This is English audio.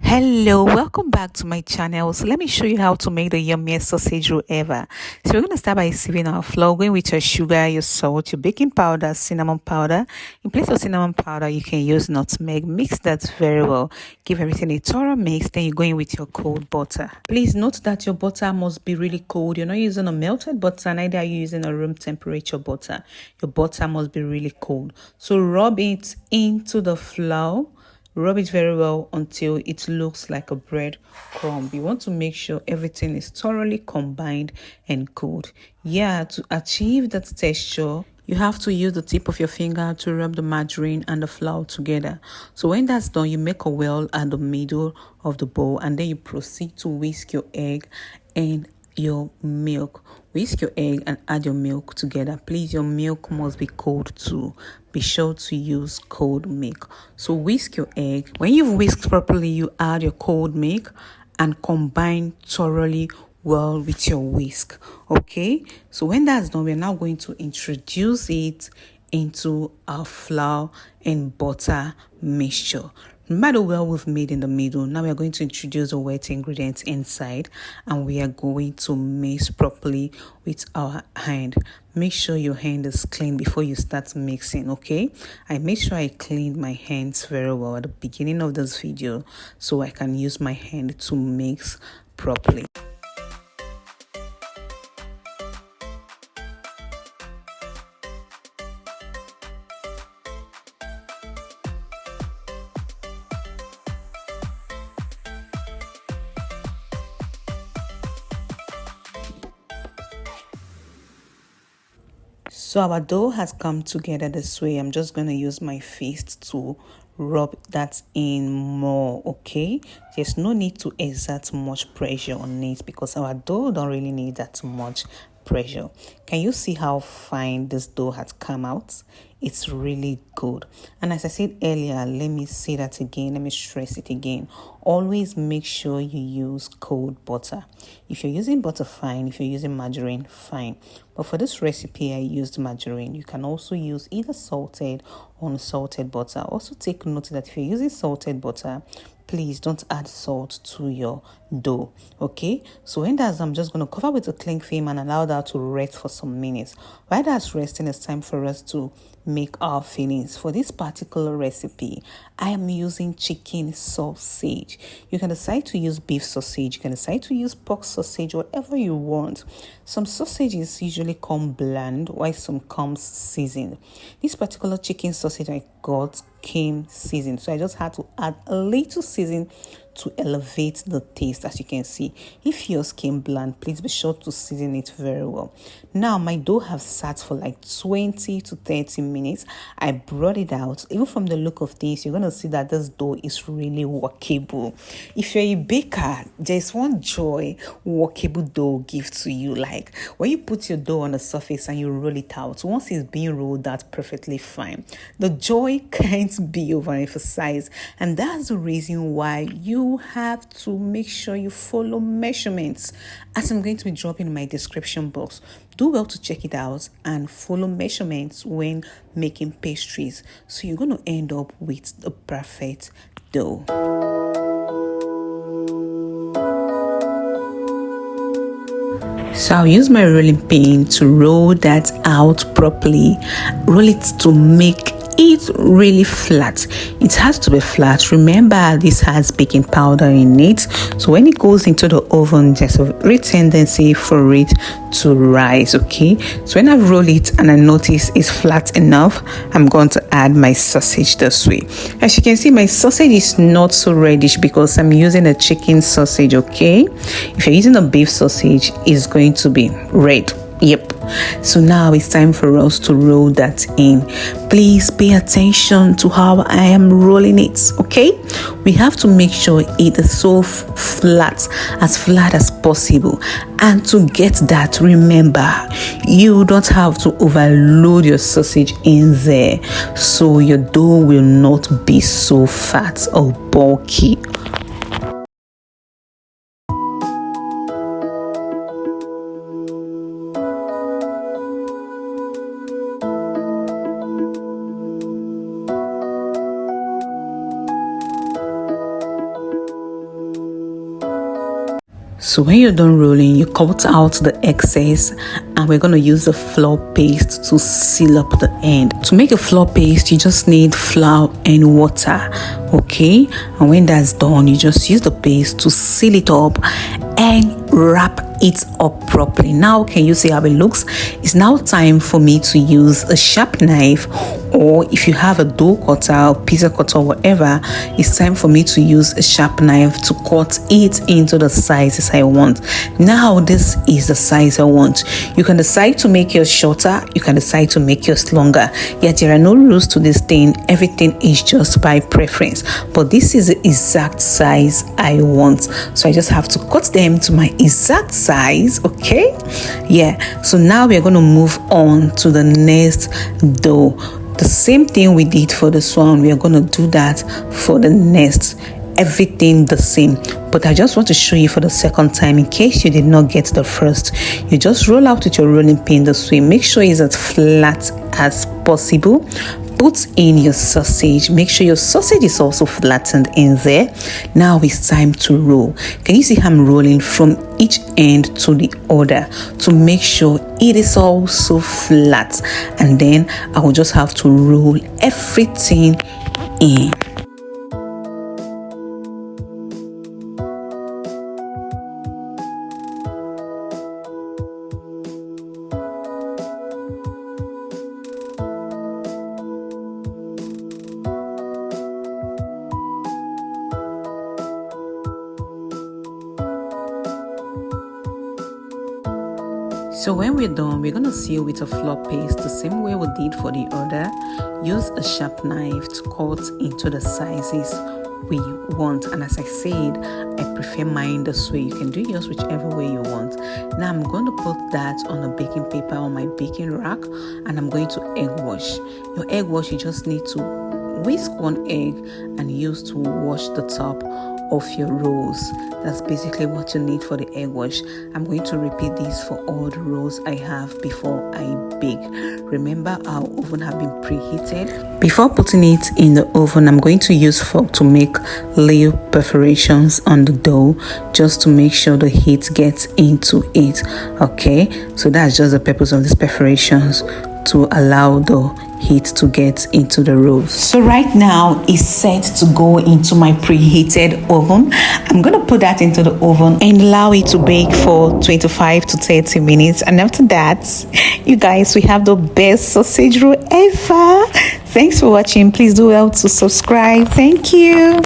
Hello, welcome back to my channel. So let me show you how to make the yummiest sausage roll ever. So we're going to start by sieving our flour, going with your sugar, your salt, your baking powder, cinnamon powder. In place of cinnamon powder, you can use nutmeg. Mix that very well. Give everything a thorough mix. Then you go in with your cold butter. Please note that your butter must be really cold. You're not using a melted butter, neither are you using a room temperature butter. Your butter must be really cold. So rub it into the flour. Rub it very well until it looks like a bread crumb. You want to make sure everything is thoroughly combined and cooled. Yeah, to achieve that texture, you have to use the tip of your finger to rub the margarine and the flour together. So when that's done, you make a well at the middle of the bowl and then you proceed to whisk your egg and your milk. Whisk your egg and add your milk together. Please, your milk must be cold too. Be sure to use cold milk. So whisk your egg. When you've whisked properly, you add your cold milk and combine thoroughly well with your whisk. Okay, so when that's done, we're now going to introduce it into our flour and butter mixture. Remember the well we've made in the middle. Now we are going to introduce the wet ingredients inside and we are going to mix properly with our hand. Make sure your hand is clean before you start mixing, okay? I made sure I cleaned my hands very well at the beginning of this video so I can use my hand to mix properly. So our dough has come together this way. I'm just going to use my fist to rub that in more, okay? There's no need to exert much pressure on it because our dough don't really need that much pressure. Can you see how fine this dough has come out? It's really good. And as I said earlier, let me say that again, let me stress it again. Always make sure you use cold butter. If you're using butter, fine. If you're using margarine, fine. But for this recipe, I used margarine. You can also use either salted or unsalted butter. Also take note that if you're using salted butter, please don't add salt to your dough, okay? So when that's, I'm just going to cover with a cling film and allow that to rest for some minutes. While that's resting, it's time for us to make our fillings. For this particular recipe, I am using chicken sausage. You can decide to use beef sausage. You can decide to use pork sausage, whatever you want. Some sausages usually come bland, while some comes seasoned. This particular chicken sausage I got came seasoned, so I just had to add a little season to elevate the taste. As you can see, if yours came bland, please be sure to season it very well. Now my dough have sat for like 20 to 30 minutes. I brought it out. Even from the look of things, you're going to see that this dough is really workable. If you're a baker, there's one joy workable dough gives to you. Like when you put your dough on the surface and you roll it out, once it's being rolled out perfectly fine, the joy can't be overemphasized. And that's the reason why you have to make sure you follow measurements, as I'm going to be dropping in my description box. Do well to check it out and follow measurements when making pastries, so you're going to end up with the perfect dough. So I'll use my rolling pin to roll that out properly. Roll it to make it really flat. It has to be flat. Remember, this has baking powder in it, so when it goes into the oven, there's a great tendency for it to rise, okay? So when I roll it and I notice it's flat enough, I'm going to add my sausage this way. As you can see, my sausage is not so reddish because I'm using a chicken sausage, okay? If you're using a beef sausage, it's going to be red. Yep. So now it's time for us to roll that in. Please pay attention to how I am rolling it, okay? We have to make sure it is so flat as possible. And to get that, remember, you don't have to overload your sausage in there, so your dough will not be so fat or bulky. So when you're done rolling, you cut out the excess, and we're going to use the flour paste to seal up the end. To make a flour paste, you just need flour and water, okay? And when that's done, you just use the paste to seal it up and wrap it up properly. Now can you see how it looks? It's now time for me to use a sharp knife, or if you have a dough cutter or pizza cutter or whatever, it's time for me to use a sharp knife to cut it into the sizes I want. Now this is the size I want. You can decide to make yours shorter, you can decide to make yours longer. Yet there are no rules to this thing. Everything is just by preference, but this is the exact size I want, so I just have to cut them to my exact size. Okay, yeah, so now we're going to move on to the next dough. The same thing we did for this one, we are going to do that for the next. Everything the same, but I just want to show you for the second time in case you did not get the first. You just roll out with your rolling pin this way. Make sure it's as flat as possible. Put in your sausage. Make sure your sausage is also flattened in there. Now it's time to roll. Can you see how I'm rolling from each end to the other to make sure it is also flat? And then I will just have to roll everything in. So when we're done, we're going to seal with a flour paste the same way we did for the other. Use a sharp knife to cut into the sizes we want. And as I said, I prefer mine this way. You can do yours whichever way you want. Now I'm going to put that on a baking paper on my baking rack, and I'm going to egg wash. Your egg wash, you just need to whisk one egg and use to wash the top of your rolls. That's basically what you need for the egg wash. I'm going to repeat this for all the rolls I have before I bake. Remember, our oven have been preheated. Before putting it in the oven, I'm going to use fork to make little perforations on the dough just to make sure the heat gets into it. Okay, so that's just the purpose of these perforations, to allow the heat to get into the rolls. So right now it's set to go into my preheated oven. I'm going to put that into the oven and allow it to bake for 25 to 30 minutes. And after that, you guys, we have the best sausage roll ever. Thanks for watching. Please do well to subscribe. Thank you.